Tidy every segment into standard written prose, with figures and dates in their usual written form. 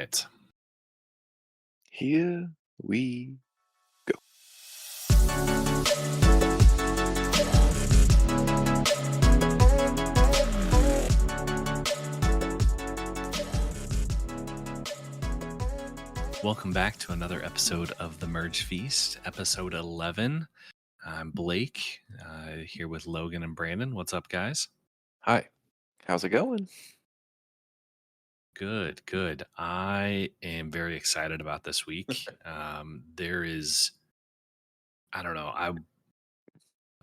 right. Here we go. Welcome back to another episode of The Merge Feast, episode 11. I'm Blake, here with Logan and Brandon. What's up, guys? Hi. How's it going? Good, good. I am very excited about this week. I don't know,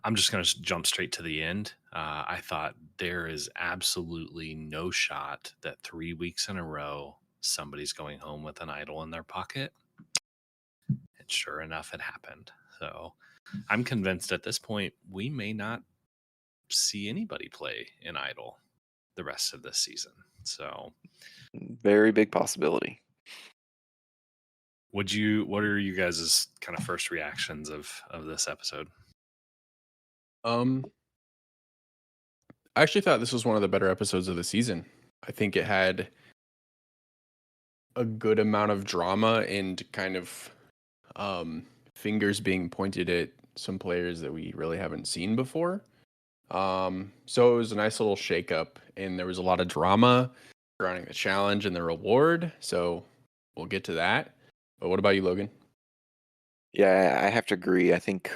I'm just going to jump straight to the end. I thought there is absolutely no shot that 3 weeks in a row somebody's going home with an idol in their pocket. And sure enough, it happened. So I'm convinced at this point we may not see anybody play in Idol the rest of this season. So Very big possibility. what are you guys' kind of first reactions of this episode? Um, I actually thought this was one of the better episodes of the season. I think it had a good amount of drama and kind of fingers being pointed at some players that we really haven't seen before. So it was a nice little shakeup, and there was a lot of drama surrounding the challenge and the reward. So we'll get to that. But what about you, Logan? Yeah, I have to agree. I think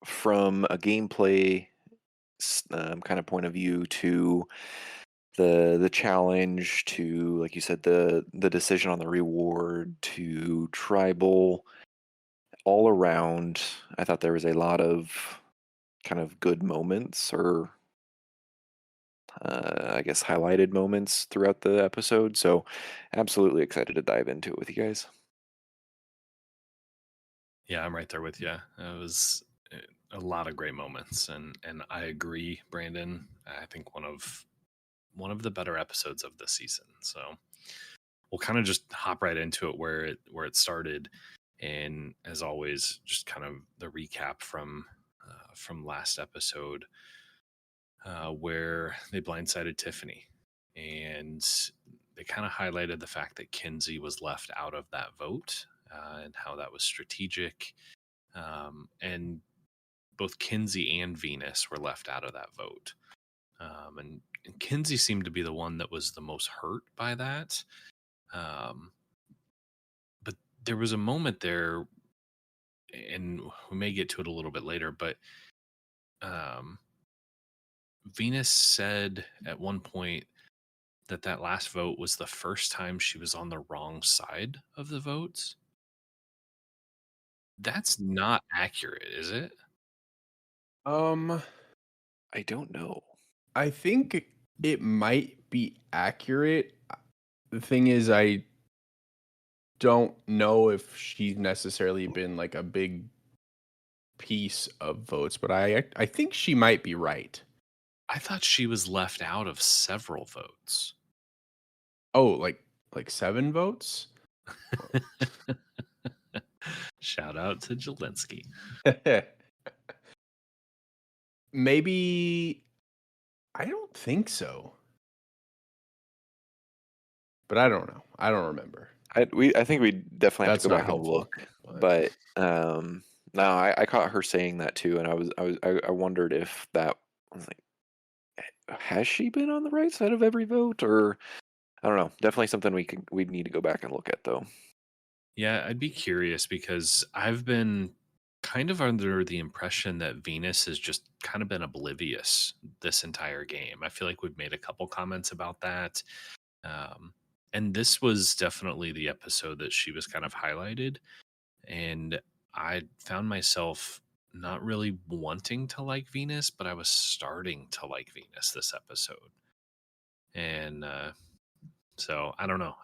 from a gameplay kind of point of view to the challenge to, like you said, the decision on the reward to tribal, all around, I thought there was a lot of kind of good moments or I guess highlighted moments throughout the episode. So absolutely excited to dive into it with you guys. Yeah, I'm right there with you. It was a lot of great moments, and I agree, Brandon. I think one of the better episodes of the season. So we'll kind of just hop right into it where it started, and as always, just kind of the recap from last episode, where they blindsided Tiffany, and they kind of highlighted the fact that Kinsey was left out of that vote, and how that was strategic, and both Kinsey and Venus were left out of that vote. And Kinsey seemed to be the one that was the most hurt by that. Um, but there was a moment there, and we may get to it a little bit later, but um, Venus said at one point that last vote was the first time she was on the wrong side of the votes. That's not accurate, is it? Um, I don't know. I think it might be accurate. The thing is, I don't know if she's necessarily been like a big piece of votes, but I think she might be right. I thought she was left out of several votes. Oh, like 7 votes? Shout out to Jelensky. Maybe I don't think so. But I don't know. I don't remember. I think we definitely have That's to go not back and helpful. look. But no, I caught her saying that too, and I wondered if that I was like, has she been on the right side of every vote, or I don't know. Definitely something we'd need to go back and look at though. Yeah, I'd be curious because I've been kind of under the impression that Venus has just kind of been oblivious this entire game. I feel like we've made a couple comments about that. Um, and this was definitely the episode that she was kind of highlighted. And I found myself not really wanting to like Venus, but I was starting to like Venus this episode. And so I don't know.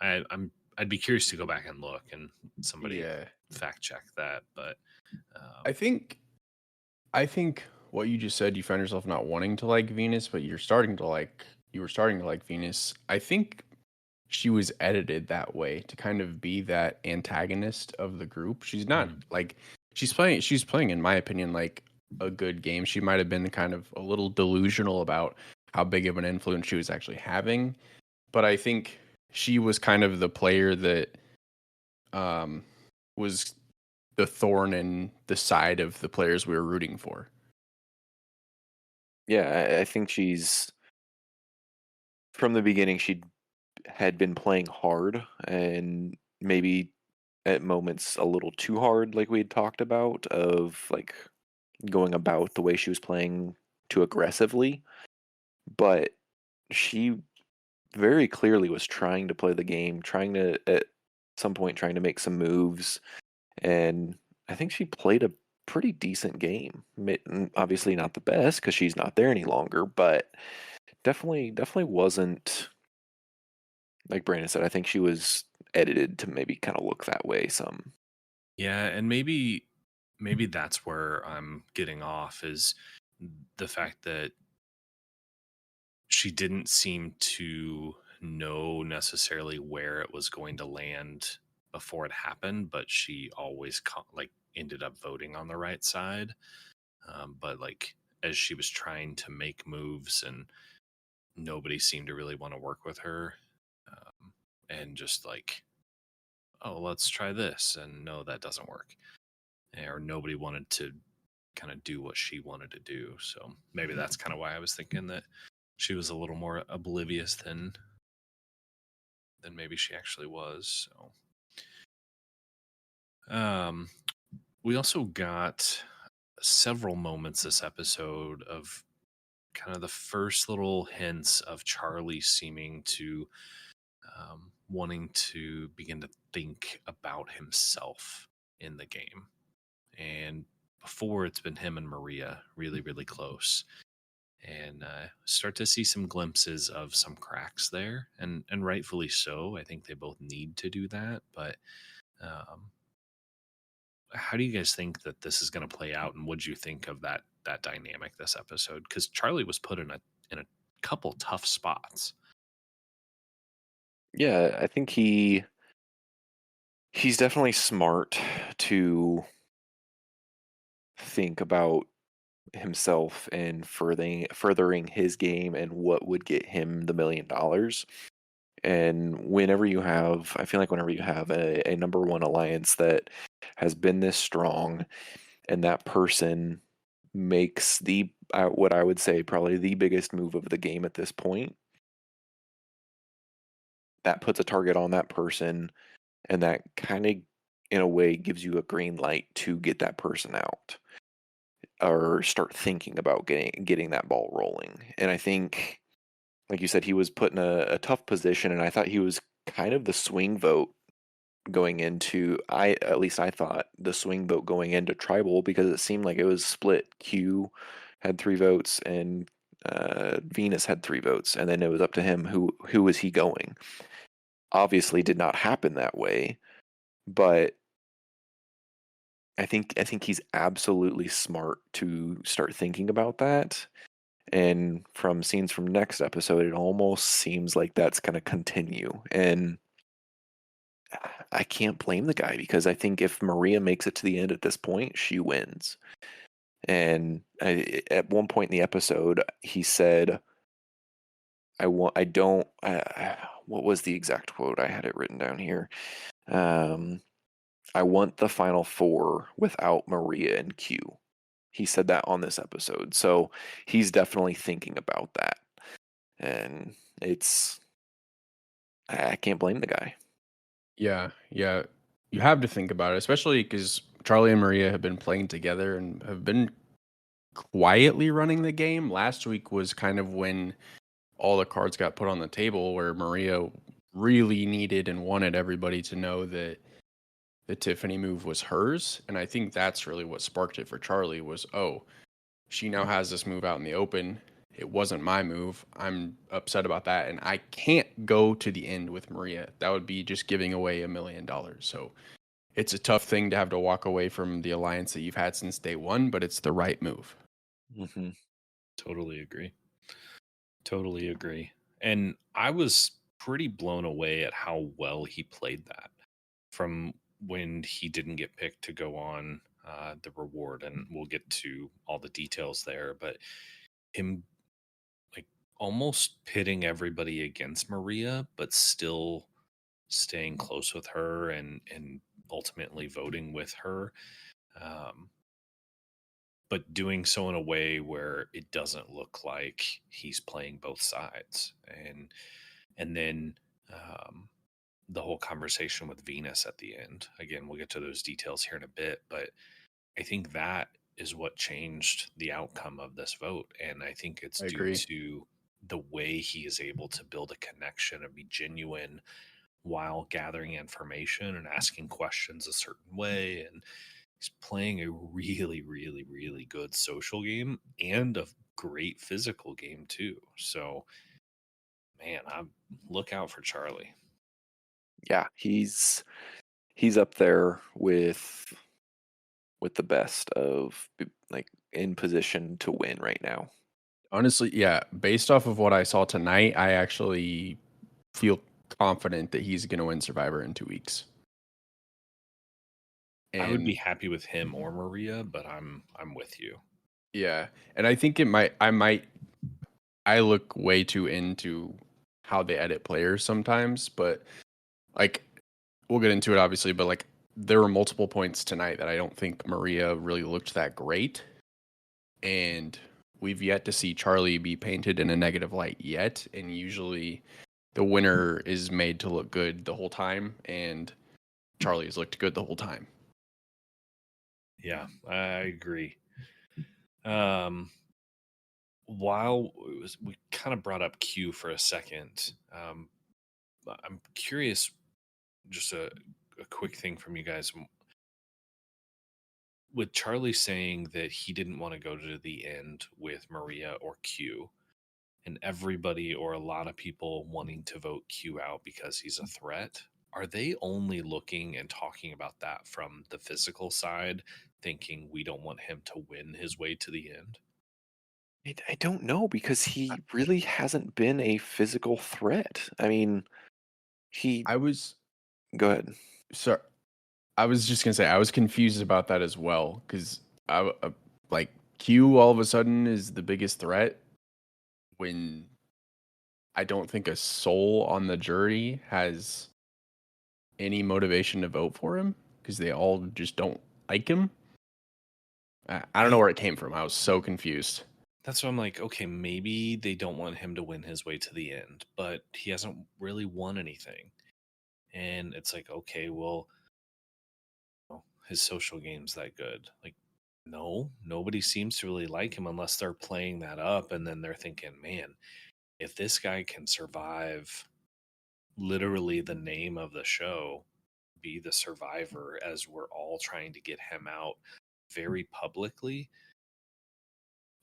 I'd be curious to go back and look and somebody Yeah. fact check that. But I think what you just said, you found yourself not wanting to like Venus, but you were starting to like Venus. I think she was edited that way to kind of be that antagonist of the group. She's not like she's playing in my opinion like a good game. She might have been kind of a little delusional about how big of an influence she was actually having, but I think she was kind of the player that was the thorn in the side of the players we were rooting for. Yeah, I think she's from the beginning she had been playing hard and maybe at moments a little too hard, like we had talked about, of like going about the way she was playing too aggressively. But she very clearly was trying to play the game, trying to at some point trying to make some moves, and I think she played a pretty decent game. Obviously not the best because she's not there any longer, but definitely wasn't like Brandon said. I think she was edited to maybe kind of look that way some. Yeah, and maybe that's where I'm getting off is the fact that she didn't seem to know necessarily where it was going to land before it happened, but she always like ended up voting on the right side. But like as she was trying to make moves and nobody seemed to really want to work with her, and just like, oh, let's try this, and no, that doesn't work, or nobody wanted to kind of do what she wanted to do. So maybe that's kind of why I was thinking that she was a little more oblivious than maybe she actually was. So we also got several moments this episode of kind of the first little hints of Charlie seeming to wanting to begin to think about himself in the game. And before it's been him and Maria really, really close. And start to see some glimpses of some cracks there, and rightfully so. I think they both need to do that. But um, how do you guys think that this is going to play out, and what do you think of that dynamic this episode? Because Charlie was put in a couple tough spots. Yeah, I think he's definitely smart to think about himself and furthering his game and what would get him the $1 million. And I feel like whenever you have a number one alliance that has been this strong, and that person makes the what I would say probably the biggest move of the game at this point, that puts a target on that person, and that kind of in a way gives you a green light to get that person out or start thinking about getting that ball rolling. And I think, like you said, he was put in a tough position, and I thought he was kind of the swing vote going into at least I thought the swing vote going into tribal, because it seemed like it was split. Q had 3 votes and Venus had 3 votes, and then it was up to him who was he going. Obviously, did not happen that way, but I think he's absolutely smart to start thinking about that. And from scenes from next episode, it almost seems like that's going to continue. And I can't blame the guy, because I think if Maria makes it to the end at this point, she wins. And at one point in the episode, he said, I don't, what was the exact quote? I had it written down here. Um, I want the final four without Maria and Q. He said that on this episode. So he's definitely thinking about that. And I can't blame the guy. Yeah, yeah. You have to think about it, especially because Charlie and Maria have been playing together and have been quietly running the game. Last week was kind of when all the cards got put on the table, where Maria really needed and wanted everybody to know that the Tiffany move was hers. And I think that's really what sparked it for Charlie was, oh, she now has this move out in the open. It wasn't my move. I'm upset about that. And I can't go to the end with Maria. That would be just giving away $1 million. So it's a tough thing to have to walk away from the alliance that you've had since day one, but it's the right move. Mm-hmm. Totally agree. Totally agree. And I was pretty blown away at how well he played that from when he didn't get picked to go on the reward. And we'll get to all the details there. But him like almost pitting everybody against Maria, but still staying close with her and ultimately voting with her. Um, but doing so in a way where it doesn't look like he's playing both sides. And then um, the whole conversation with Venus at the end. Again, we'll get to those details here in a bit, but I think that is what changed the outcome of this vote. And I think it's I due agree. to the way he is able to build a connection and be genuine while gathering information and asking questions a certain way. And he's playing a really, really, really good social game and a great physical game too. So, man, I look out for Charlie. Yeah, he's up there with the best of like in position to win right now. Honestly, yeah, based off of what I saw tonight, I actually feel confident that he's going to win Survivor in 2 weeks. I would be And happy with him or Maria, but I'm with you. yeah, and I think I look way too into how they edit players sometimes, but like we'll get into it obviously, but like there were multiple points tonight that I don't think Maria really looked that great. And we've yet to see Charlie be painted in a negative light yet. And usually the winner is made to look good the whole time, and Charlie has looked good the whole time. Yeah, I agree. Um, while we kind of brought up Q for a second, I'm curious. Just a quick thing from you guys. With Charlie saying that he didn't want to go to the end with Maria or Q, and everybody or a lot of people wanting to vote Q out because he's a threat, are they only looking and talking about that from the physical side, thinking we don't want him to win his way to the end? I don't know because he really hasn't been a physical threat. I mean, he I was go ahead. sorry. I was just gonna say I was confused about that as well because like Q all of a sudden is the biggest threat when I don't think a soul on the jury has any motivation to vote for him because they all just don't like him. I don't know I where it came from. I was so confused. That's what I'm like, okay, maybe they don't want him to win his way to the end, but he hasn't really won anything. And it's like, okay, well, his social game's that good. Like, no, nobody seems to really like him unless they're playing that up and then they're thinking, man, if this guy can survive literally the name of the show, be the survivor as we're all trying to get him out very publicly,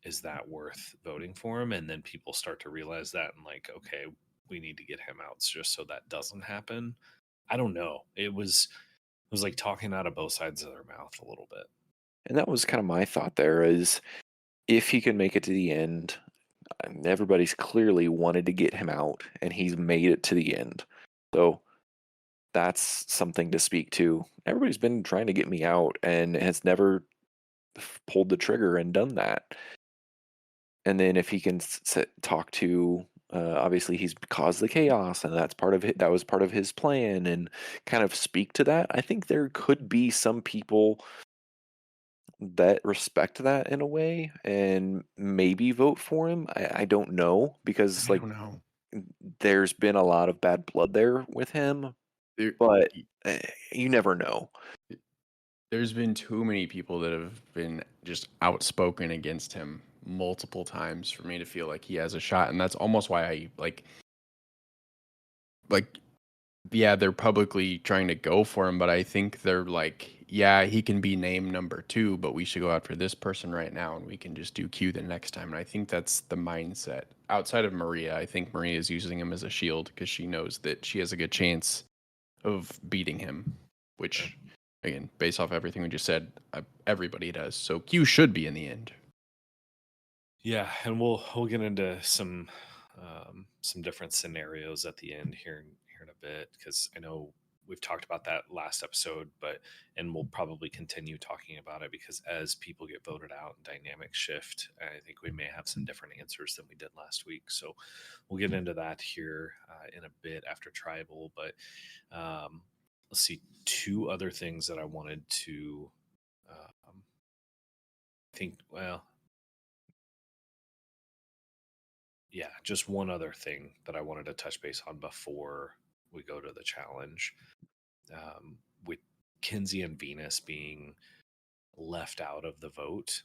is that worth voting for him? And then people start to realize that and like, okay, we need to get him out just so that doesn't happen. I don't know. It was like talking out of both sides of their mouth a little bit. And that was kind of my thought there is if he can make it to the end, everybody's clearly wanted to get him out and he's made it to the end. So that's something to speak to. Everybody's been trying to get me out and has never pulled the trigger and done that. And then if he can talk to, obviously he's caused the chaos, and that's part of it. That was part of his plan, and kind of speak to that. I think there could be some people that respect that in a way, and maybe vote for him. I don't know because I like don't know. there's been a lot of bad blood there with him, There, but you never know. there's been too many people that have been just outspoken against him multiple times for me to feel like he has a shot, and that's almost why I like yeah, they're publicly trying to go for him, but I think they're like, yeah, he can be named number two, but we should go after this person right now and we can just do Q the next time. And I think that's the mindset. Outside of Maria, I think Maria is using him as a shield because she knows that she has a good chance of beating him, which, again, based off everything we just said, everybody does. So Q should be in the end. Yeah, and we'll get into some different scenarios at the end here in a bit because I know we've talked about that last episode, and we'll probably continue talking about it because as people get voted out and dynamics shift, I think we may have some different answers than we did last week. So we'll get into that here in a bit after tribal. But let's see, two other things that I wanted to think. Well, yeah, just one other thing that I wanted to touch base on before we go to the challenge. With Kinsey and Venus being left out of the vote,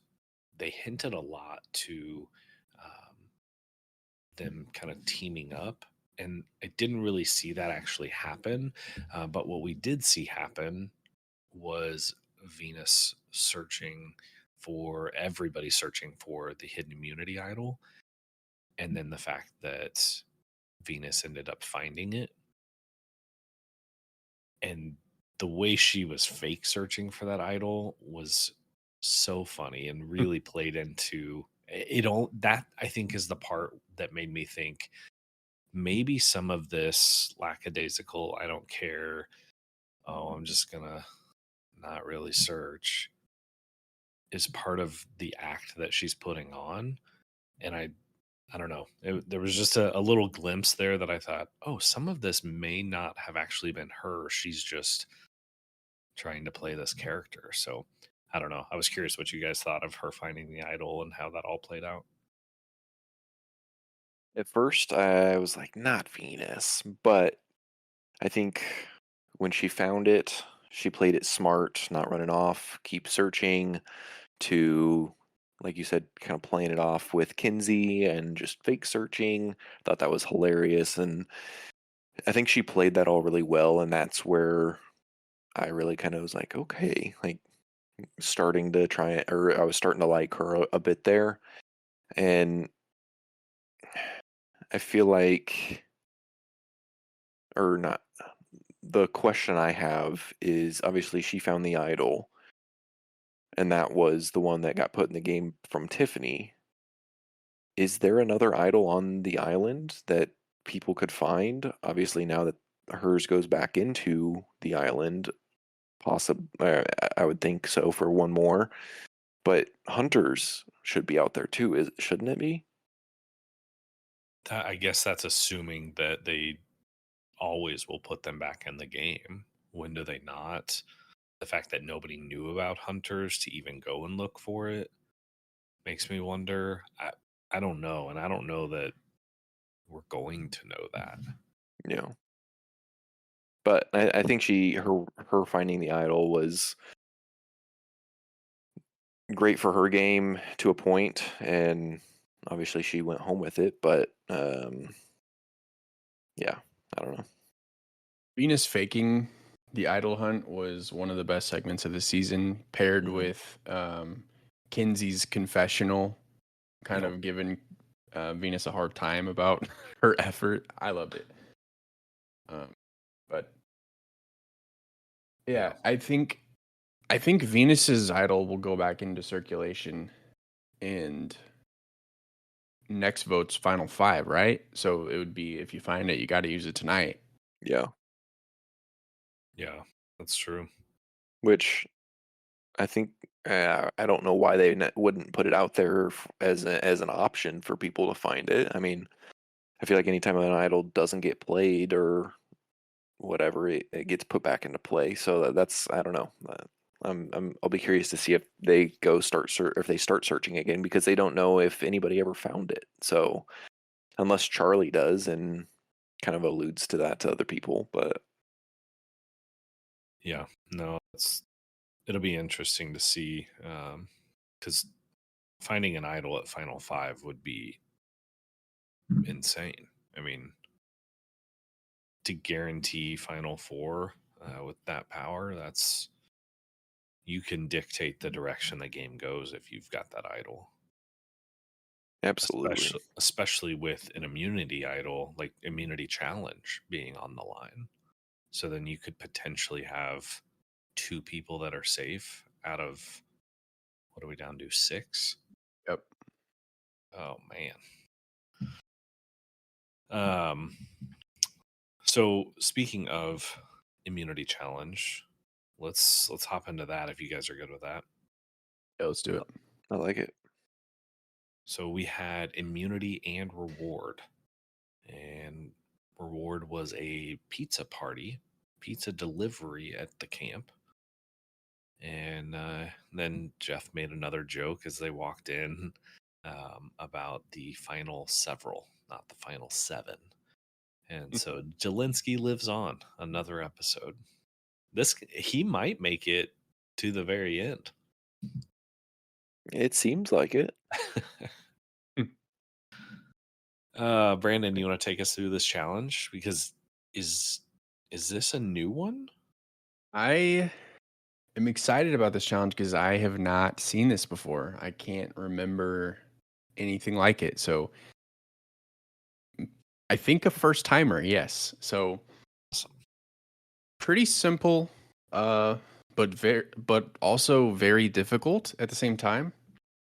they hinted a lot to them kind of teaming up. And I didn't really see that actually happen. But what we did see happen was Venus searching for everybody searching for the hidden immunity idol. And then the fact that Venus ended up finding it. And the way she was fake searching for that idol was so funny and really played into it. All that I think is the part that made me think maybe some of this lackadaisical, I don't care, oh, I'm just gonna not really search, is part of the act that she's putting on. And I don't know. There was just a little glimpse there that I thought, oh, some of this may not have actually been her. She's just trying to play this character. So I don't know. I was curious what you guys thought of her finding the idol and how that all played out. At first, I was like, not Venus, but I think when she found it, she played it smart, not running off, keep searching, to, like you said, kind of playing it off with Kinsey and just fake searching. Thought that was hilarious. And I think she played that all really well. And that's where I really kind of was like, okay, like starting to try it, or I was starting to like her a bit there. And I feel like, or not, the question I have is obviously she found the idol, and that was the one that got put in the game from Tiffany. Is there another idol on the island that people could find? Obviously, now that hers goes back into the island, I would think so for one more. But Hunter's should be out there too, shouldn't it be? I guess that's assuming that they always will put them back in the game. When do they not? The fact that nobody knew about hunters to even go and look for it makes me wonder. I don't know, and I don't know that we're going to know that. Yeah. But I think her finding the idol was great for her game to a point, and obviously she went home with it. But yeah, I don't know. Venus faking the idol hunt was one of the best segments of the season, paired Mhm. with Kinsey's confessional, kind Yep. of giving Venus a hard time about her effort. I loved it. But yeah, I think Venus's idol will go back into circulation and next vote's final five, right? So it would be if you find it, you got to use it tonight. Yeah. Yeah, that's true. Which I think I don't know why they wouldn't put it out there as as an option for people to find it. I mean, I feel like anytime an idol doesn't get played or whatever, it gets put back into play. So that's I don't know. I'll be curious to see if they if they start searching again because they don't know if anybody ever found it. So unless Charlie does and kind of alludes to that to other people, but Yeah, no, it'll be interesting to see because finding an idol at Final Five would be insane. I mean, to guarantee Final Four with that power, that's you can dictate the direction the game goes if you've got that idol. absolutely. Especially with an immunity idol like immunity challenge being on the line. So then you could potentially have two people that are safe out of what are we down to 6? Yep. Oh man. Um so speaking of immunity challenge. Let's hop into that if you guys are good with that. Yeah, let's do it. I like it. So we had immunity and reward. And reward was a pizza party, pizza delivery at the camp. And then Jeff made another joke as they walked in about the final several, not the final 7. And so Jelinski lives on another episode. He might make it to the very end. It seems like it. Brandon, you want to take us through this challenge? Because is this a new one? I am excited about this challenge because I have not seen this before. I can't remember anything like it. So I think a first timer, yes. So Awesome. pretty simple, but also very difficult at the same time.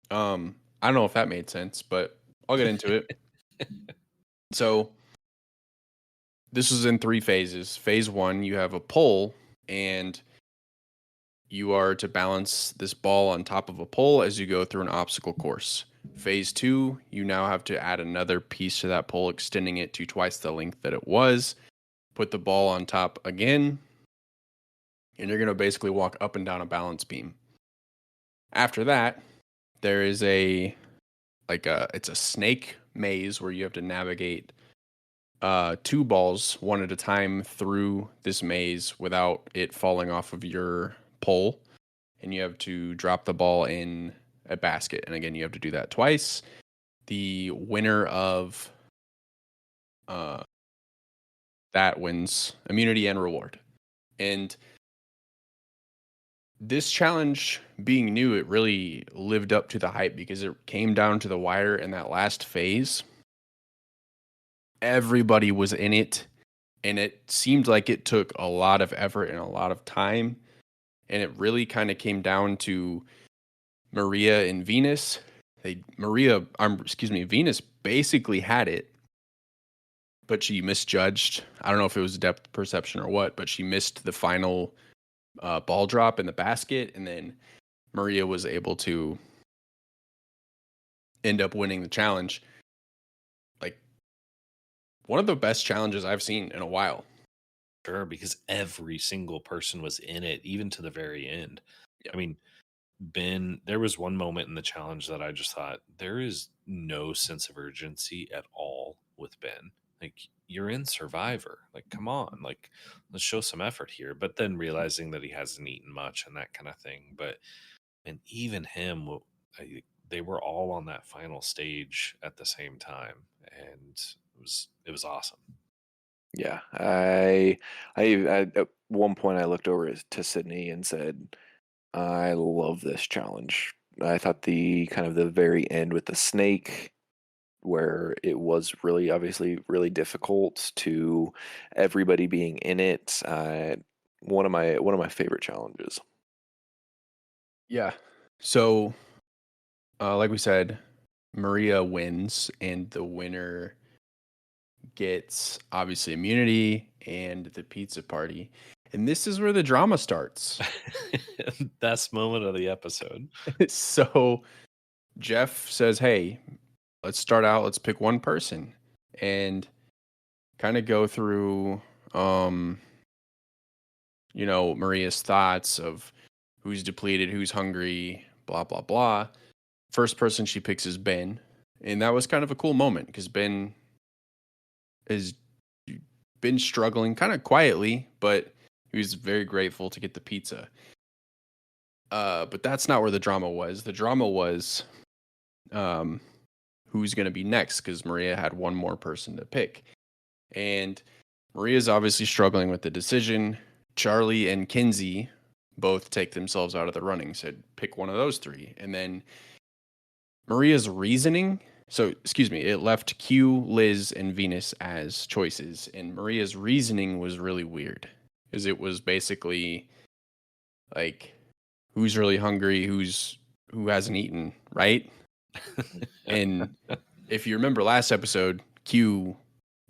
I don't know if that made sense, but I'll get into it. So this was in 3 phases. Phase 1, you have a pole, and you are to balance this ball on top of a pole as you go through an obstacle course. Phase 2, you now have to add another piece to that pole, extending it to twice the length that it was. Put the ball on top again, and you're going to basically walk up and down a balance beam. After that, there is it's a snake maze where you have to navigate 2 balls one at a time through this maze without it falling off of your pole, and you have to drop the ball in a basket, and again you have to do that twice. The winner of that wins immunity and reward. And this challenge being new, it really lived up to the hype because it came down to the wire in that last phase. Everybody was in it, and it seemed like it took a lot of effort and a lot of time. And it really kind of came down to Maria and Venus. Venus basically had it, but she misjudged. I don't know if it was depth perception or what, but she missed the final ball drop in the basket, and then Maria was able to end up winning the challenge. Like, one of the best challenges I've seen in a while. Sure, because every single person was in it, even to the very end. Yep. I mean, Ben, there was one moment in the challenge that I just thought there is no sense of urgency at all with Ben. Like, you're in Survivor. Like, come on. Like, let's show some effort here. But then realizing that he hasn't eaten much and that kind of thing. But, and even him, they were all on that final stage at the same time. And it was awesome. Yeah, I at one point I looked over to Sydney and said, "I love this challenge." I thought the kind of the very end with the snake, where it was really obviously really difficult to everybody being in it. One of my favorite challenges. Yeah. So, like we said, Maria wins, and the winner gets obviously immunity and the pizza party. And this is where the drama starts. Best moment of the episode. So Jeff says, "Hey, let's start out. Let's pick one person and kind of go through, Maria's thoughts of who's depleted, who's hungry, blah, blah, blah." First person she picks is Ben. And that was kind of a cool moment because Ben has been struggling kind of quietly, but he was very grateful to get the pizza. But that's not where the drama was. The drama was who's going to be next because Maria had one more person to pick. And Maria's obviously struggling with the decision. Charlie and Kinsey both take themselves out of the running, said pick one of those 3. And then Maria's reasoning, it left Q, Liz, and Venus as choices. And Maria's reasoning was really weird because it was basically like, who's really hungry, who hasn't eaten, right? And if you remember last episode, Q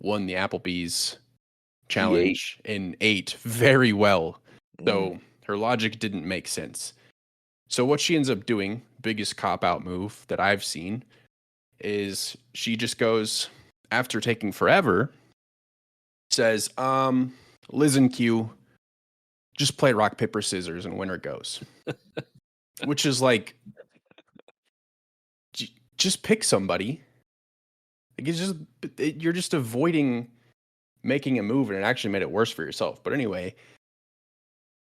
won the Applebee's challenge and ate very well. Mm. So her logic didn't make sense. So what she ends up doing, biggest cop out move that I've seen, is she just goes after taking forever, says, Liz and Q, just play rock, paper, scissors and winner goes. Which is like, just pick somebody. Like you're just avoiding making a move, and it actually made it worse for yourself. But anyway,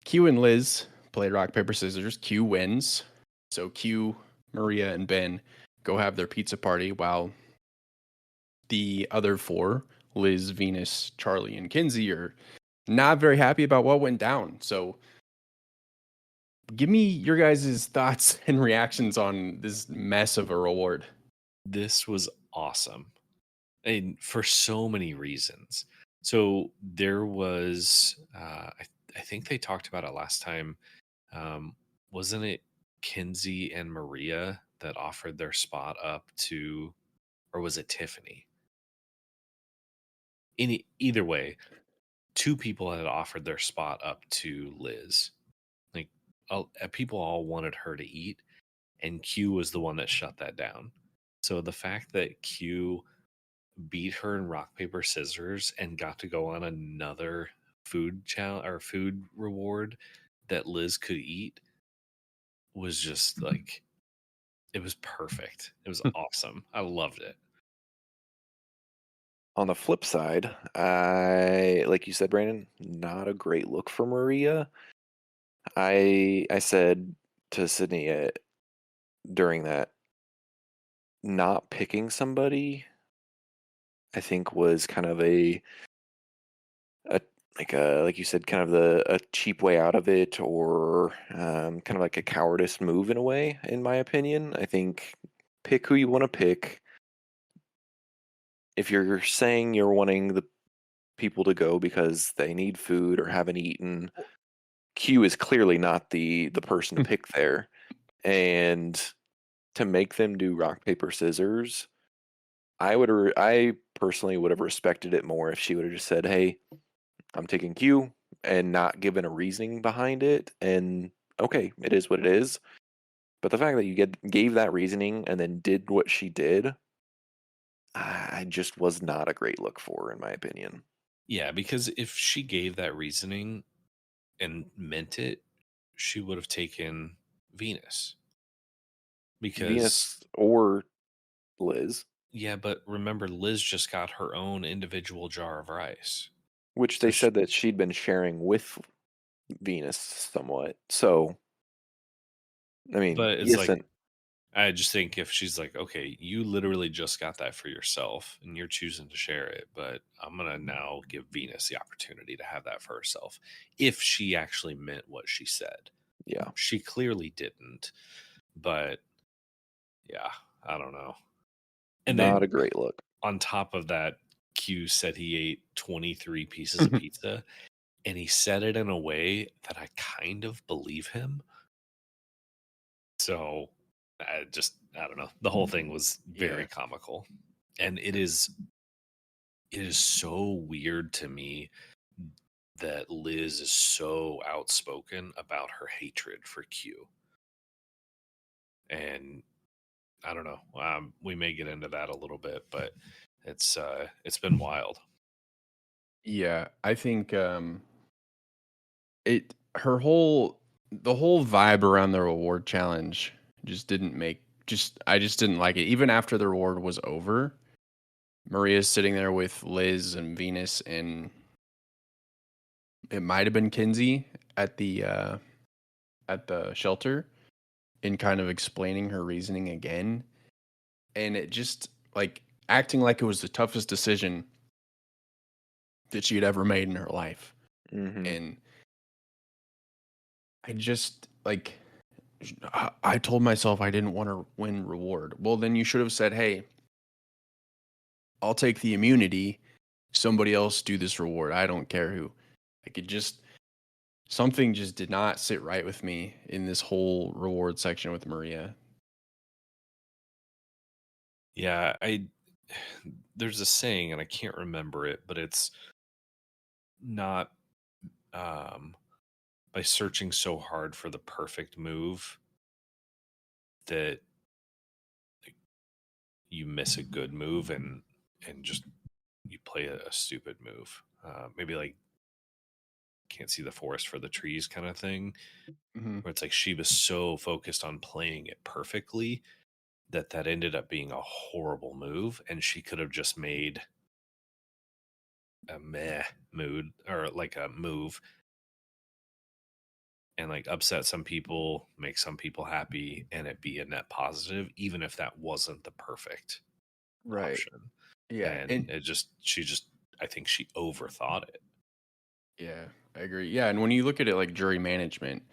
Q and Liz play rock, paper, scissors. Q wins. So Q, Maria, and Ben go have their pizza party while the other four, Liz, Venus, Charlie, and Kinsey, are not very happy about what went down. So give me your guys' thoughts and reactions on this mess of a reward. This was awesome. And for so many reasons. So there was, I think they talked about it last time. Wasn't it Kinsey and Maria that offered their spot up to, or was it Tiffany? Either way, two people had offered their spot up to Liz. Like people all wanted her to eat, and Q was the one that shut that down. So the fact that Q beat her in rock paper scissors and got to go on another food challenge or food reward that Liz could eat was just like, it was perfect. It was awesome. I loved it. On the flip side, like you said, Brandon, not a great look for Maria. I said to Sydney during that, not picking somebody, I think was kind of a like you said, kind of a cheap way out of it, or kind of like a cowardice move in a way, in my opinion. I think pick who you want to pick. If you're saying you're wanting the people to go because they need food or haven't eaten, Q is clearly not the person to pick there. And to make them do rock paper scissors, I personally would have respected it more if she would have just said, "Hey, I'm taking Q," and not given a reasoning behind it. And okay, it is what it is. But the fact that you gave that reasoning and then did what she did, I just was not a great look for, in my opinion. Yeah, because if she gave that reasoning and meant it, she would have taken Venus. Because Venus or Liz, yeah, but remember, Liz just got her own individual jar of rice. which So they said that she'd been sharing with Venus somewhat. So, I mean, but it's yes, like, and I just think if she's like, okay, you literally just got that for yourself and you're choosing to share it, but I'm going to now give Venus the opportunity to have that for herself. If she actually meant what she said, yeah, she clearly didn't. But yeah, I don't know. And not then a great look. on top of that, Q said he ate 23 pieces of pizza, and he said it in a way that I kind of believe him. So I don't know. The whole thing was very Yeah. comical. And it is so weird to me that Liz is so outspoken about her hatred for Q. And I don't know. We may get into that a little bit, but it's been wild. Yeah, I think it her whole the whole vibe around the reward challenge just didn't make I just didn't like it. Even after the reward was over, Maria's sitting there with Liz and Venus, and it might have been Kinsey at the shelter, and kind of explaining her reasoning again. And it just like acting like it was the toughest decision that she had ever made in her life. Mm-hmm. And I just like I told myself I didn't want to win reward. Well, then you should have said, "Hey, I'll take the immunity. Somebody else do this reward. I don't care who." Like it just something just did not sit right with me in this whole reward section with Maria. Yeah, there's a saying and I can't remember it, but it's not um, by searching so hard for the perfect move that you miss a good move and just you play a stupid move. Maybe like can't see the forest for the trees kind of thing, Hmm. where it's like she was so focused on playing it perfectly that ended up being a horrible move, and she could have just made a meh mood or like a move and like upset some people, make some people happy, and it be a net positive, even if that wasn't the perfect Right. option. Yeah. And And she just, I think she overthought it. yeah, I agree. Yeah. And when you look at it like jury management,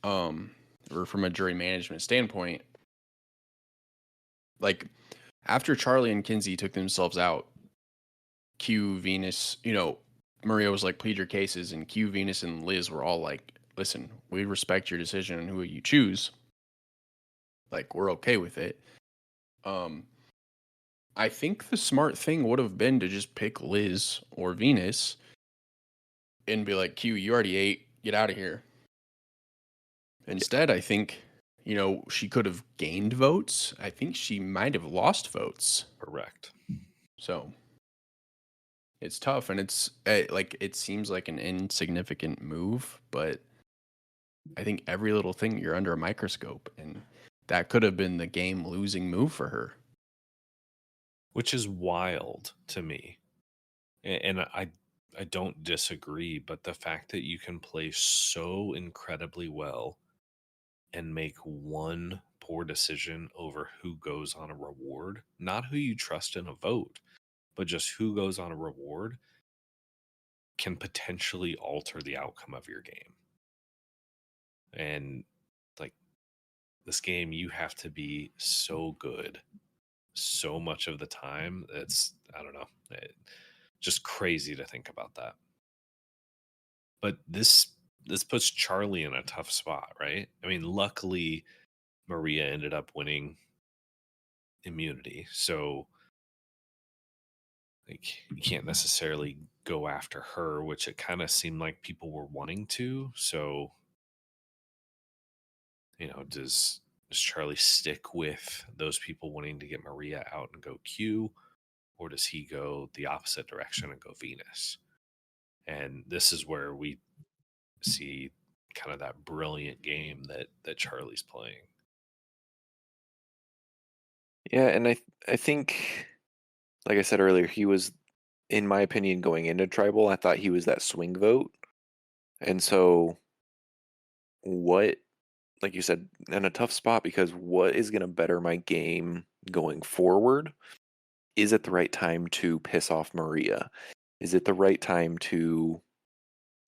or from a jury management standpoint, like after Charlie and Kinsey took themselves out, Q, Venus, Maria was like, plead your cases, and Q, Venus, and Liz were all like, listen, we respect your decision on who you choose. Like, we're okay with it. Um, I think the smart thing would have been to just pick Liz or Venus and be like, Q, you already ate, get out of here. Instead, I think, she could have gained votes. I think she might have lost votes. Correct. So it's tough, and it's like it seems like an insignificant move, but I think every little thing you're under a microscope, and that could have been the game losing move for her. Which is wild to me. And I don't disagree, but the fact that you can play so incredibly well and make one poor decision over who goes on a reward, not who you trust in a vote, but just who goes on a reward, can potentially alter the outcome of your game. And like this game, you have to be so good so much of the time. It's, I don't know, just crazy to think about that. But this puts Charlie in a tough spot, right? I mean, luckily Maria ended up winning immunity, so like you can't necessarily go after her, which it kind of seemed like people were wanting to. So, does Charlie stick with those people wanting to get Maria out and go Q, or does he go the opposite direction and go Venus? And this is where we see kind of that brilliant game that Charlie's playing. Yeah, and I think, like I said earlier, he was, in my opinion, going into tribal. I thought he was that swing vote, and so what, like you said, in a tough spot because what is going to better my game going forward? Is it the right time to piss off Maria? Is it the right time to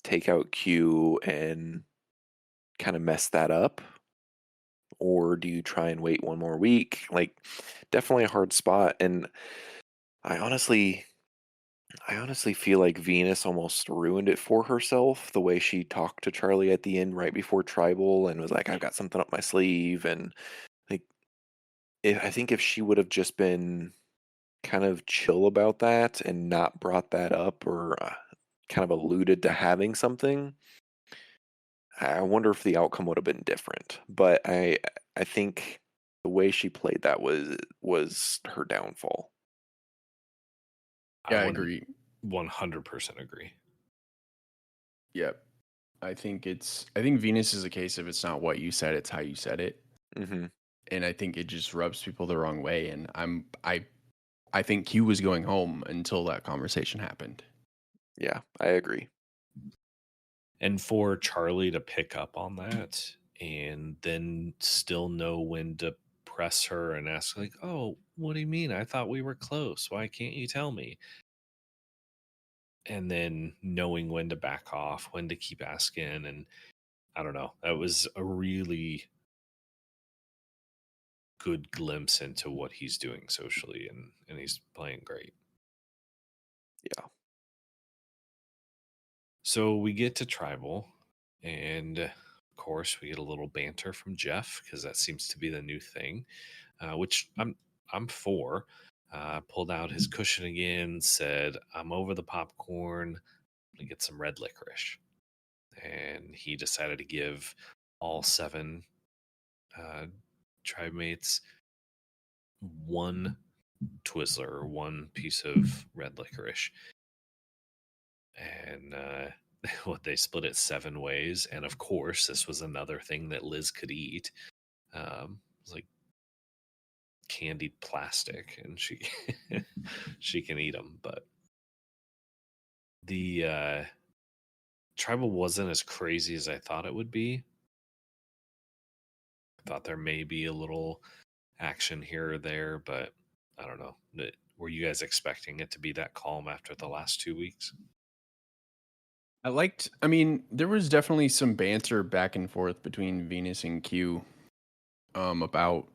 take out Q and kind of mess that up? Or do you try and wait one more week? Like, definitely a hard spot. And I honestly, I honestly feel like Venus almost ruined it for herself the way she talked to Charlie at the end right before Tribal and was like, I've got something up my sleeve. And like, I think if she would have just been kind of chill about that and not brought that up or kind of alluded to having something, I wonder if the outcome would have been different. But I think the way she played that was her downfall. I Yeah, I wouldn't agree. 100% agree. Yep. I think Venus is a case of it's not what you said, it's how you said it. Hmm. And I think it just rubs people the wrong way. And I think Q was going home until that conversation happened. Yeah, I agree. And for Charlie to pick up on that and then still know when to press her and ask, like, oh, what do you mean? I thought we were close. Why can't you tell me? And then knowing when to back off, when to keep asking. And I don't know. That was a really good glimpse into what he's doing socially, and he's playing great. Yeah. So we get to tribal, and of course we get a little banter from Jeff because that seems to be the new thing, which I'm for. Pulled out his cushion again, said, "I'm over the popcorn. to get some red licorice. And he decided to give all 7 tribe mates one Twizzler, or one piece of red licorice. And what, they split it 7 ways. And of course, this was another thing that Liz could eat. It was like candied plastic, and she she can eat them. But the tribal wasn't as crazy as I thought it would be. I thought there may be a little action here or there, but I don't know. Were you guys expecting it to be that calm after the last 2 weeks? I mean, there was definitely some banter back and forth between Venus and Q about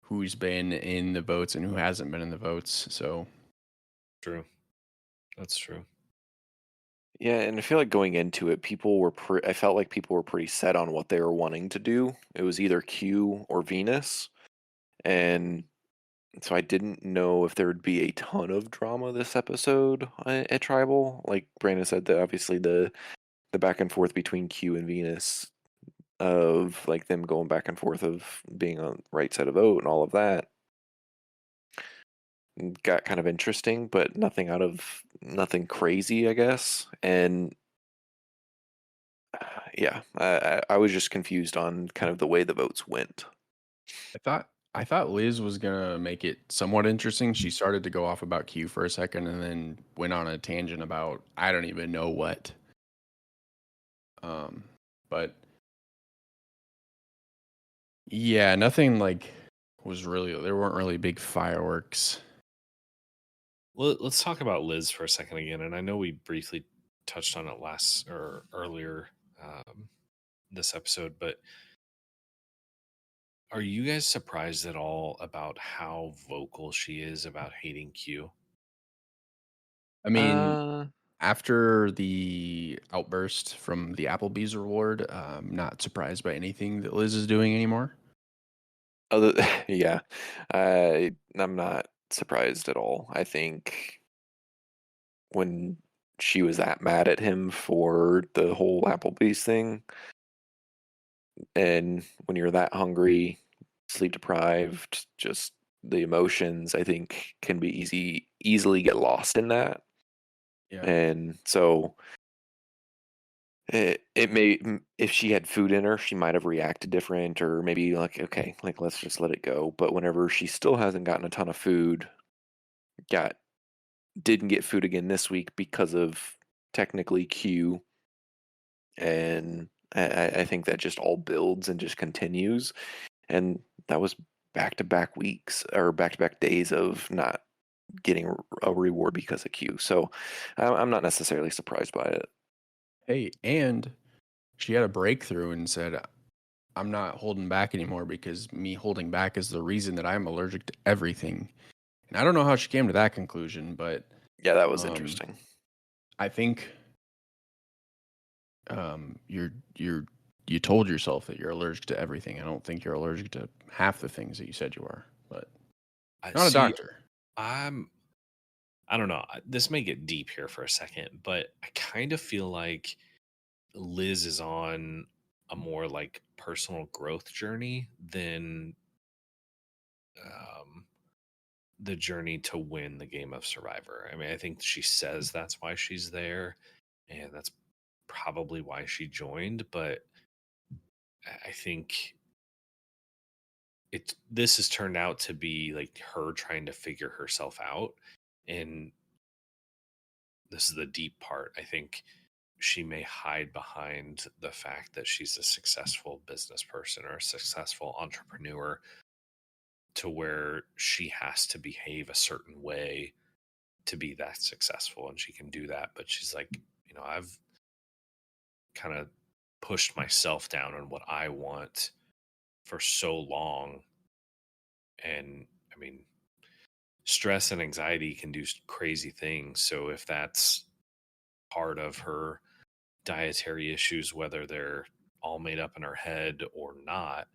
who's been in the votes and who hasn't been in the votes. So True. That's true. Yeah, and I feel like going into it, I felt like people were pretty set on what they were wanting to do. It was either Q or Venus, and so I didn't know if there would be a ton of drama this episode at Tribal. Like Brandon said, that obviously the back and forth between Q and Venus, of like them going back and forth of being on the right side of vote and all of that, got kind of interesting, but nothing crazy, I guess. And yeah, I was just confused on kind of the way the votes went. I thought Liz was gonna make it somewhat interesting. She started to go off about Q for a second and then went on a tangent about I don't even know what. But yeah, nothing like there weren't really big fireworks. Well, let's talk about Liz for a second again. And I know we briefly touched on it last or earlier this episode, but are you guys surprised at all about how vocal she is about hating Q? I mean, Uh, after the outburst from the Applebee's reward, not surprised by anything that Liz is doing anymore. other yeah, I'm not surprised at all. I think when she was that mad at him for the whole Applebee's thing, and when you're that hungry, sleep deprived, just the emotions, I think, can be easily get lost in that. Yeah. And so it may, if she had food in her, she might have reacted different, or maybe like, okay, like let's just let it go. But whenever she still hasn't gotten a ton of food, got didn't get food again this week because of technically Q, and I think that just all builds and just continues. And that was back to back weeks or back to back days of not getting a reward because of Q. So I'm not necessarily surprised by it. Hey, and she had a breakthrough and said, I'm not holding back anymore because me holding back is the reason that I'm allergic to everything. And I don't know how she came to that conclusion, but Yeah, that was um, interesting. I think you told yourself that you're allergic to everything. I don't think you're allergic to half the things that you said you are, but I not a see. doctor. I don't know. This may get deep here for a second, but I kind of feel like Liz is on a more like personal growth journey than um, the journey to win the game of Survivor. I mean, I think she says that's why she's there, and that's probably why she joined. But I think this has turned out to be like her trying to figure herself out, and this is the deep part. I think she may hide behind the fact that she's a successful business person or a successful entrepreneur, to where she has to behave a certain way to be that successful, and she can do that. But she's like, I've kind of pushed myself down on what I want for so long. And I mean, stress and anxiety can do crazy things. So if that's part of her dietary issues, whether they're all made up in her head or not,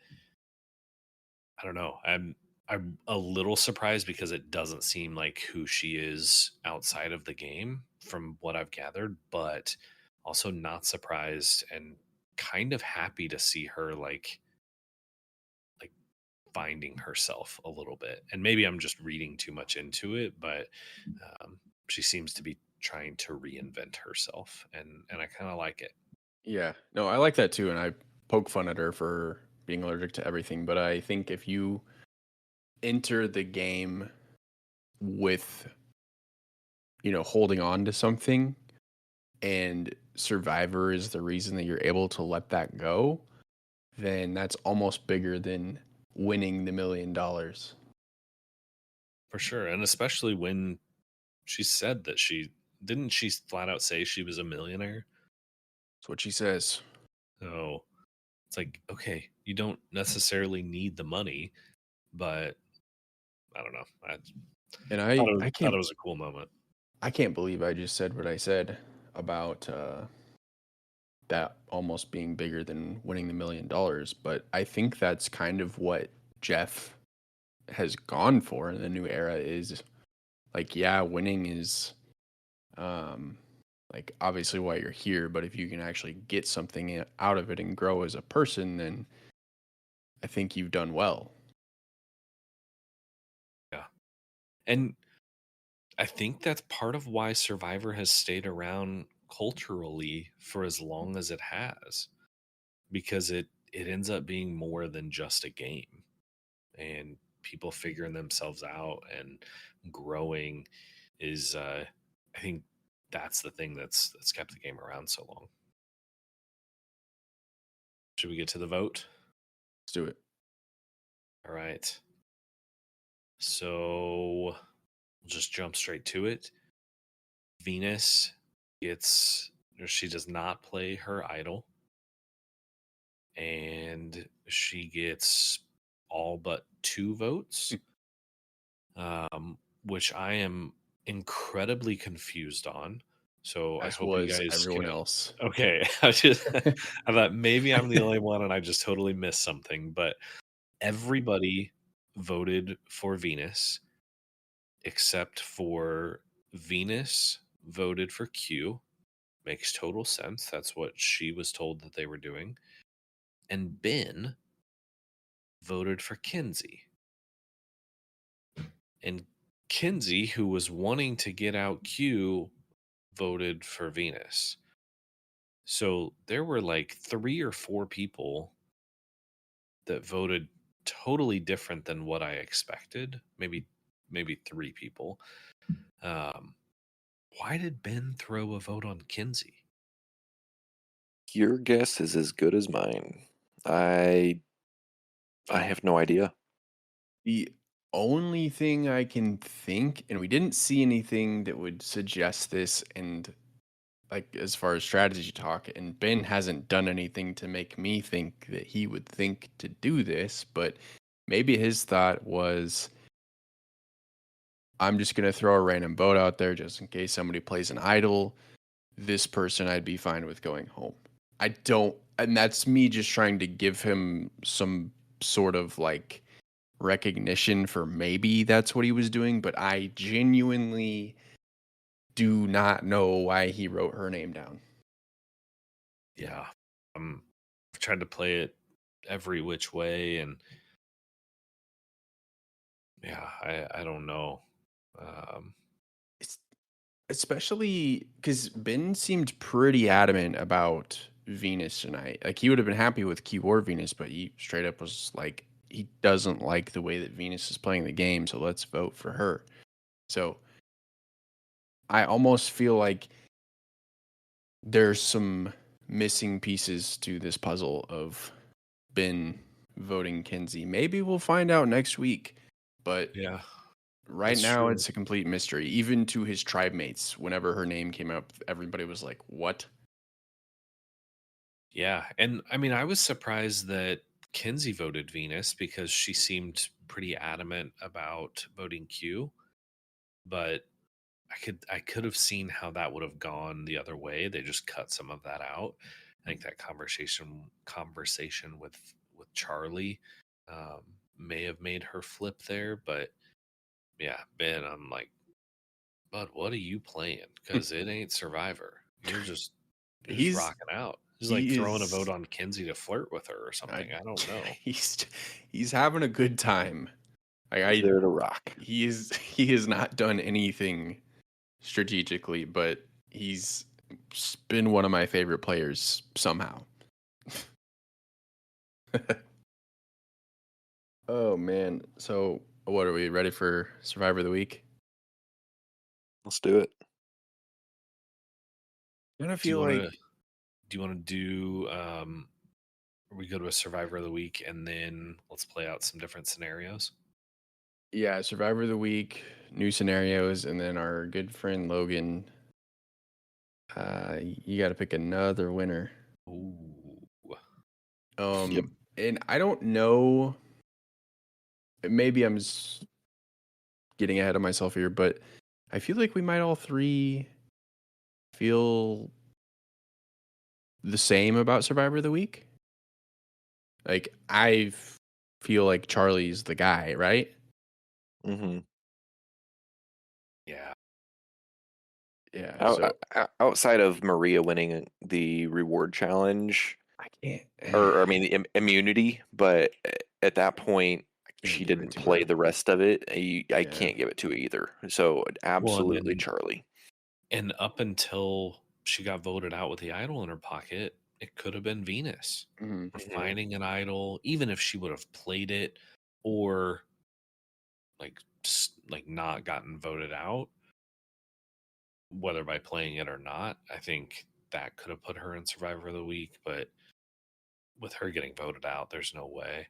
I don't know. I'm a little surprised because it doesn't seem like who she is outside of the game from what I've gathered, but also not surprised and kind of happy to see her like finding herself a little bit. And maybe I'm just reading too much into it, but um, she seems to be trying to reinvent herself, and I kind of like it. Yeah, no, I like that too, and I poke fun at her for being allergic to everything. But I think if you enter the game with, holding on to something, and Survivor is the reason that you're able to let that go, then that's almost bigger than winning the $1 million. For sure. And especially when she said that she flat out say she was a millionaire. That's what she says. So it's like, okay, you don't necessarily need the money, but I don't know. And Thought it was a cool moment. I can't believe I just said what I said about that almost being bigger than winning the $1 million. But I think that's kind of what Jeff has gone for in the new era is like, yeah, winning is um like obviously why you're here, but if you can actually get something out of it and grow as a person, then I think you've done well. Yeah. And I think that's part of why Survivor has stayed around culturally for as long as it has, because it ends up being more than just a game, and people figuring themselves out and growing is I think that's the thing that's kept the game around so long. Should we get to the vote? Let's do it. All right. So we'll just jump straight to it. Venus gets, or she does not play her idol, and she gets all but 2 votes, which I am incredibly confused on. So I As hope you was guys everyone can. else. Okay, I thought maybe I'm the only one and I just totally missed something, but everybody voted for Venus except for Venus voted for Q. Makes total sense. That's what she was told that they were doing. And Ben voted for Kinsey. And Kinsey, who was wanting to get out Q, voted for Venus. So there were like 3 or 4 people that voted totally different than what I expected. Maybe 3 people. Um, why did Ben throw a vote on Kinsey? Your guess is as good as mine. I have no idea. The only thing I can think, and we didn't see anything that would suggest this, and like as far as strategy talk, and Ben hasn't done anything to make me think that he would think to do this, but maybe his thought was, I'm just going to throw a random vote out there just in case somebody plays an idol. This person I'd be fine with going home. I don't, and that's me just trying to give him some sort of like recognition for maybe that's what he was doing, but I genuinely do not know why he wrote her name down. Yeah. I've tried to play it every which way, and yeah, I don't know. Um, It's especially because Ben seemed pretty adamant about Venus tonight. Like he would have been happy with Q or Venus, but he straight up was like, he doesn't like the way that Venus is playing the game, so let's vote for her. So I almost feel like there's some missing pieces to this puzzle of Ben voting Kinsey. Maybe we'll find out next week, but yeah, right that's now true. it's a complete mystery. Even to his tribe mates, whenever her name came up, everybody was like, "What?" Yeah, and I mean, I was surprised that Kinsey voted Venus because she seemed pretty adamant about voting Q, but I could have seen how that would have gone the other way. They just cut some of that out. I think that conversation with Charlie, um, may have made her flip there, but yeah, Ben, I'm like, bud, what are you playing? Because it ain't Survivor. You're just He's rocking out. He's like he throwing a vote is on Kinsey to flirt with her or I, something. I don't know. he's he's having a good time. He's I there to rock. he has not done anything strategically, but he's been one of my favorite players somehow. Oh man. So what are we ready for Survivor of the Week? Let's do it. I kind of Do you feel want like to? Do you want to do? We go to a Survivor of the Week and then let's play out some different scenarios. yeah, Survivor of the Week, new scenarios, and then our good friend Logan. You got to pick another winner. Ooh. Yep. And I don't know. Maybe I'm getting ahead of myself here, but I feel like we might all three feel the same about Survivor of the Week. Like feel like Charlie's the guy, right? Mm-hmm. Yeah. Yeah. So Outside of Maria winning the reward challenge, I can't. or I mean the immunity, but at that point Can't she give it didn't to play her. the rest of it. I Yeah. can't give it to her either. So Well, and absolutely then Charlie. and up until she got voted out with the idol in her pocket, it could have been Venus Mhm. for Mhm. finding an idol, even if she would have played it or like not gotten voted out, whether by playing it or not. I think that could have put her in Survivor of the Week, but with her getting voted out, there's no way.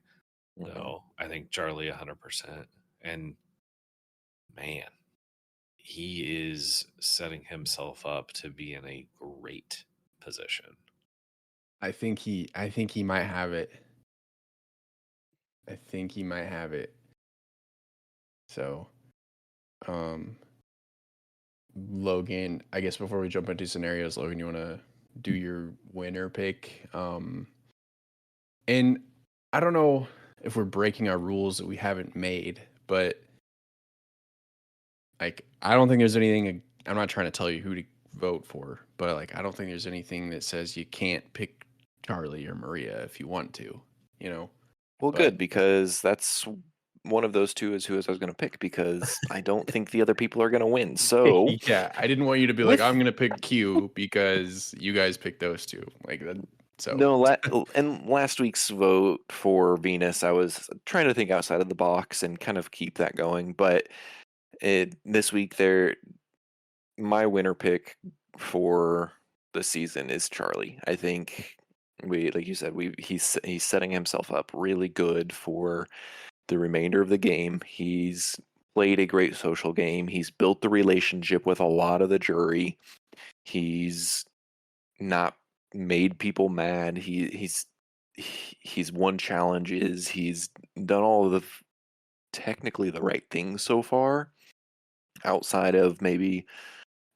Mhm. So I think Charlie 100%. And man, he is setting himself up to be in a great position. I think he might have it. I think he might have it. So, um, Logan, I guess before we jump into scenarios, Logan, you want to do your winner pick? And I don't know if we're breaking our rules that we haven't made, but like I don't think there's anything. I'm not trying to tell you who to vote for, but like I don't think there's anything that says you can't pick Charlie or Maria if you want to, you know. Well, But good, because that's one of those two is who I was going to pick, because I don't think the other people are going to win. So yeah, I didn't want you to be like, with I'm gonna pick Q because you guys picked those two. Like that. So no, and last week's vote for Venus, I was trying to think outside of the box and kind of keep that going. But this week, my winner pick for the season is Charlie. I think like you said, he's setting himself up really good for the remainder of the game. He's played a great social game. He's built the relationship with a lot of the jury. He's not made people mad. He's won challenges. He's done all of technically the right things so far, outside of maybe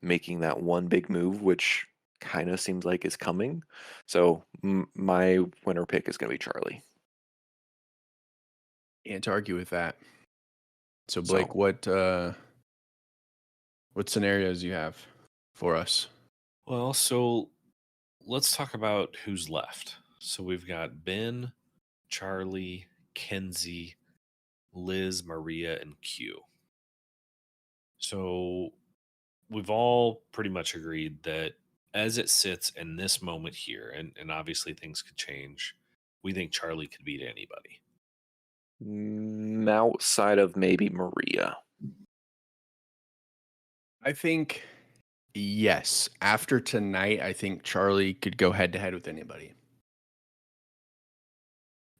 making that one big move, which kind of seems like is coming. So my winner pick is going to be Charlie. can't argue with that. So So Blake, what scenarios you have for us? Well, so let's talk about who's left. So we've got Ben, Charlie, Kenzie, Liz, Maria, and Q. So we've all pretty much agreed that as it sits in this moment here, and obviously things could change, we think Charlie could beat anybody. outside of maybe Maria. I think yes. After tonight, I think Charlie could go head to head with anybody.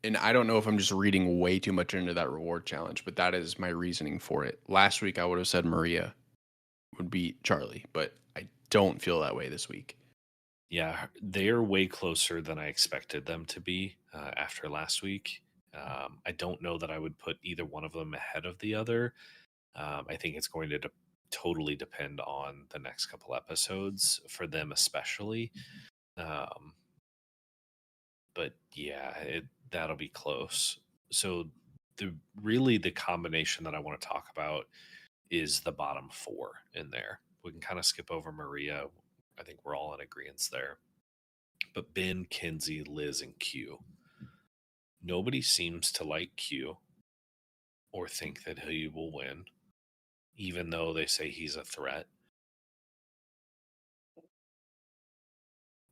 And I don't know if I'm just reading way too much into that reward challenge, but that is my reasoning for it. Last week, I would have said Maria would beat Charlie, but I don't feel that way this week. Yeah, they're way closer than I expected them to be after last week. I don't know that I would put either one of them ahead of the other. I think it's going to totally depend on the next couple episodes for them, especially. But yeah, that'll be close. So the combination that I want to talk about is the bottom four in there. We can kind of skip over Maria. I think we're all in agreement there. But Ben, Kinsey, Liz, and Q. Nobody seems to like Q or think that he will win, even though they say he's a threat.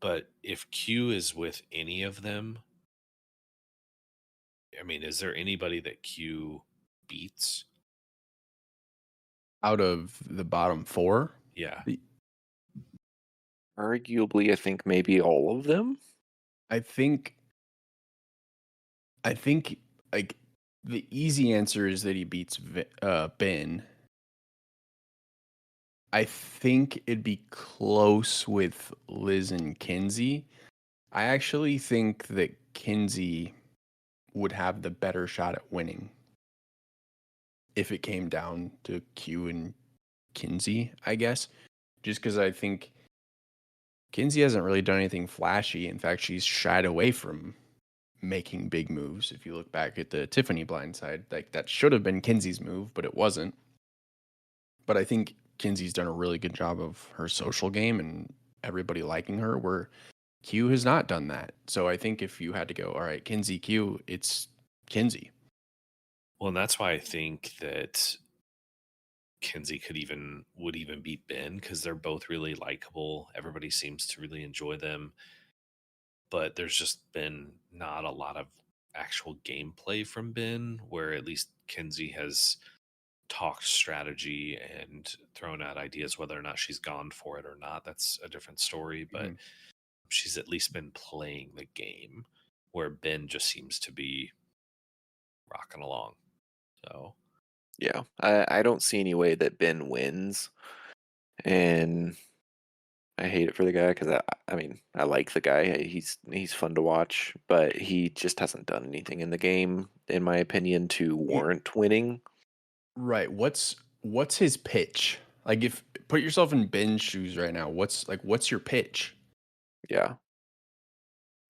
But if Q is with any of them, I mean, is there anybody that Q beats? Out of the bottom four, Yeah. Arguably, I think maybe all of them. I think like the easy answer is that he beats Ben. I think it'd be close with Liz and Kinsey. I actually think that Kinsey would have the better shot at winning if it came down to Q and Kinsey, I guess. Just because I think Kinsey hasn't really done anything flashy. In fact, she's shied away from making big moves. If you look back at the Tiffany blindside, like that should have been Kinsey's move, but it wasn't. But I think Kinsey's done a really good job of her social game and everybody liking her, where Q has not done that. So I think if you had to go, all right, Kinsey, Q, it's Kinsey. Well, and that's why I think that Kinsey would even beat Ben, because they're both really likable. Everybody seems to really enjoy them, but there's just been not a lot of actual gameplay from Ben, where at least Kinsey has talked strategy and thrown out ideas. Whether or not she's gone for it or not, that's a different story, but she's at least been playing the game, where Ben just seems to be rocking along. So Yeah, I don't see any way that Ben wins, and I hate it for the guy because I mean I like the guy. He's fun to watch, but he just hasn't done anything in the game, in my opinion, to warrant winning. Right. What's his pitch? Like, if put yourself in Ben's shoes right now, what's your pitch? Yeah,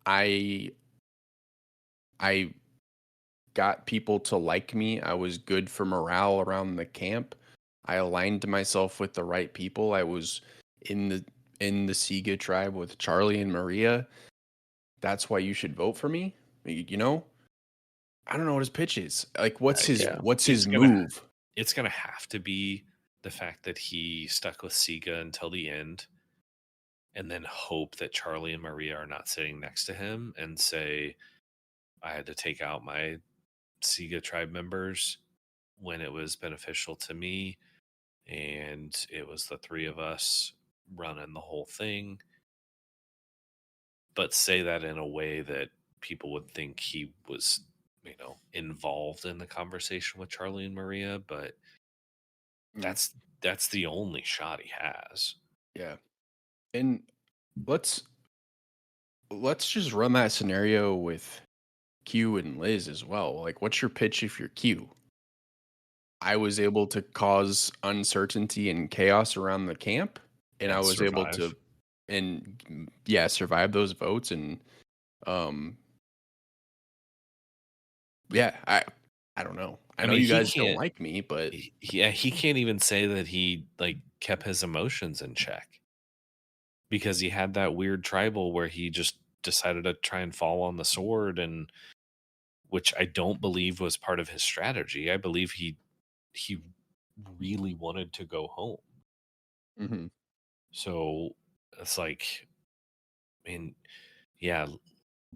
I got people to like me. I was good for morale around the camp. I aligned myself with the right people. I was in the Siga tribe with Charlie and Maria. That's why you should vote for me. You know? I don't know what his pitch is. Like, what's his yeah. move? It's gonna have to be the fact that he stuck with Siga until the end, and then hope that Charlie and Maria are not sitting next to him and say, I had to take out my Siga tribe members when it was beneficial to me, and it was the three of us running the whole thing. But say that in a way that people would think he was, involved in the conversation with Charlie and Maria, but that's the only shot he has. Yeah. And let's just run that scenario with Q and Liz as well. Like, what's your pitch if you're Q? I was able to cause uncertainty and chaos around the camp, and I was able to, survive those votes. And I don't know. I know mean, you he guys don't can't. like me, but He can't even say that he kept his emotions in check, because he had that weird tribal where he just decided to try and fall on the sword, and which I don't believe was part of his strategy. I believe he really wanted to go home. Mhm. So it's like, I mean, yeah,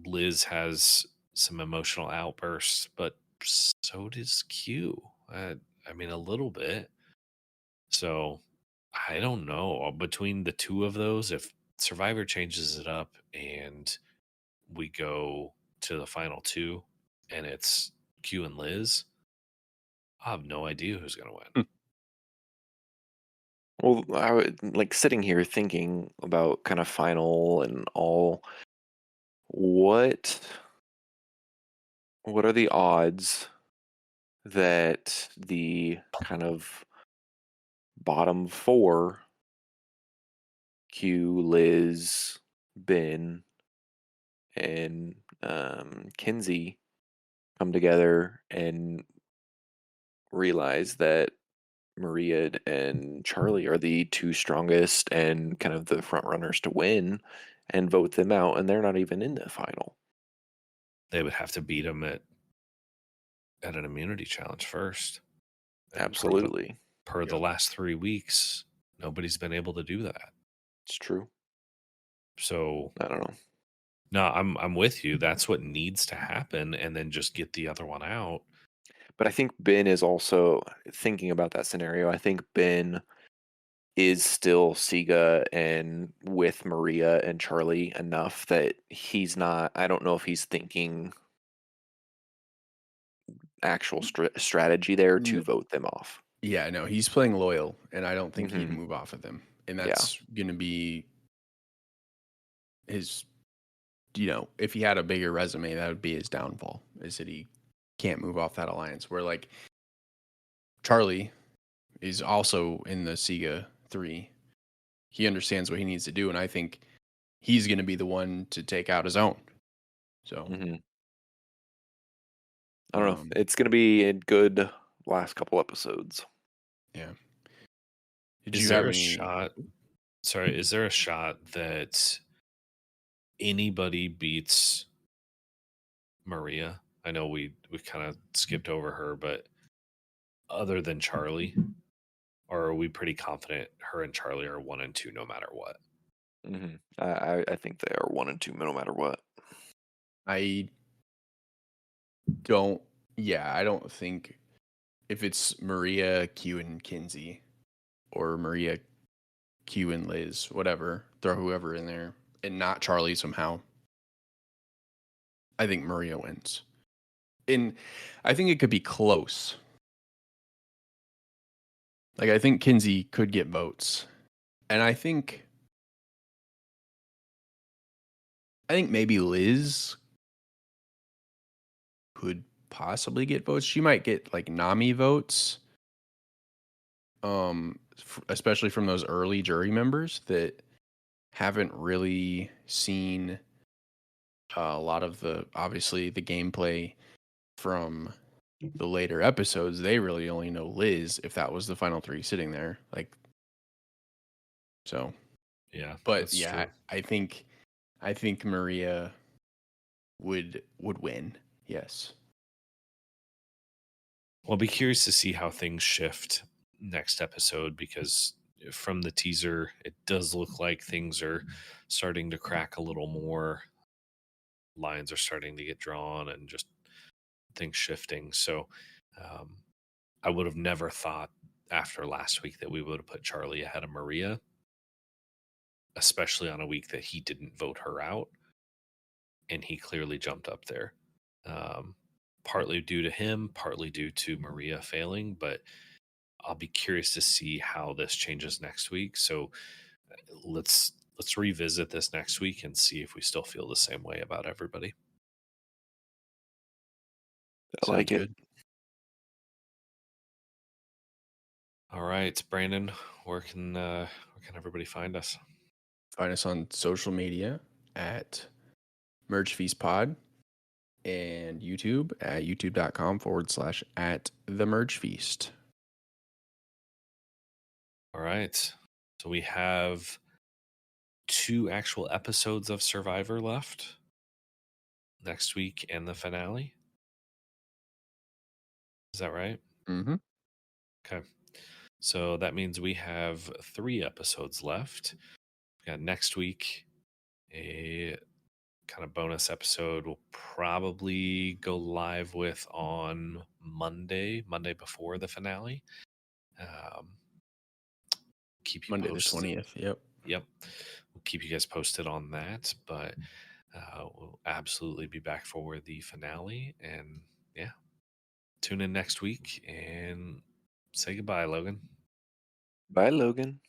Liz has some emotional outbursts, but so does Q. I mean, a little bit. So I don't know. Between the two of those, if Survivor changes it up and we go to the final two and it's Q and Liz, I have no idea who's going to win. Well, I would like sitting here thinking about kind of final and all. What are the odds that the kind of bottom four, Q, Liz, Ben, and Kinsey, come together and realize that Maria and Charlie are the two strongest and kind of the front runners to win and vote them out, and they're not even in the final. They would have to beat them at an immunity challenge first. And Absolutely. per the Yep. last 3 weeks, nobody's been able to do that. It's true. So I don't know. no, I'm with you. That's what needs to happen, and then just get the other one out. But I think Ben is also thinking about that scenario. I think Ben is still Siga and with Maria and Charlie enough that he's not. I don't know if he's thinking actual strategy there to No. vote them off. Yeah, no, he's playing loyal, and I don't think he'd Mhm. move off of them. And Yeah. that's going to be his, if he had a bigger resume, that would be his downfall, is that he can't move off that alliance. Where, like, Charlie is also in the Sega 3. He understands what he needs to do, and I think he's going to be the one to take out his own. So, Mhm. I don't know. um, It's going to be a good last couple episodes. yeah. Did Is you there have a any? shot? Sorry, is there a shot that anybody beats Maria? I know we kind of skipped over her, but other than Charlie, or are we pretty confident her and Charlie are 1 and 2 no matter what? I think they are 1 and 2 no matter what. I don't. Yeah, I don't think if it's Maria, Q, and Kinsey, or Maria, Q, and Liz, whatever, throw whoever in there, and not Charlie somehow. I think Maria wins. And I think it could be close. Like, I think Kinsey could get votes. And I think maybe Liz could possibly get votes. She might get like Nami votes. Especially from those early jury members that haven't really seen a lot of obviously the gameplay from the later episodes. They really only know Liz if that was the final 3 sitting there. Like, so, Yeah, but that's yeah, true. I think Maria would win. Yes. Well, I'll be curious to see how things shift next episode, because from the teaser, it does look like things are starting to crack a little more. Lines are starting to get drawn and just things shifting. So um, I would have never thought after last week that we would have put Charlie ahead of Maria, especially on a week that he didn't vote her out. And he clearly jumped up there. Partly due to him, partly due to Maria failing, but I'll be curious to see how this changes next week. So let's revisit this next week and see if we still feel the same way about everybody. I like Sounds it. good. All right, Brandon, where can everybody find us? Find us on social media at Merge Feast Pod and YouTube at youtube.com/at the Merge Feast. All right. So we have 2 actual episodes of Survivor left next week and the finale. Is that right? Mm-hmm. Okay. So that means we have 3 episodes left. We got next week a kind of bonus episode we'll probably go live with on Monday before the finale. Um, keep you Monday the posted. 20th. Yep. Yep. We'll keep you guys posted on that, but we'll absolutely be back for the finale. And yeah, tune in next week and say goodbye, Logan. Bye, Logan.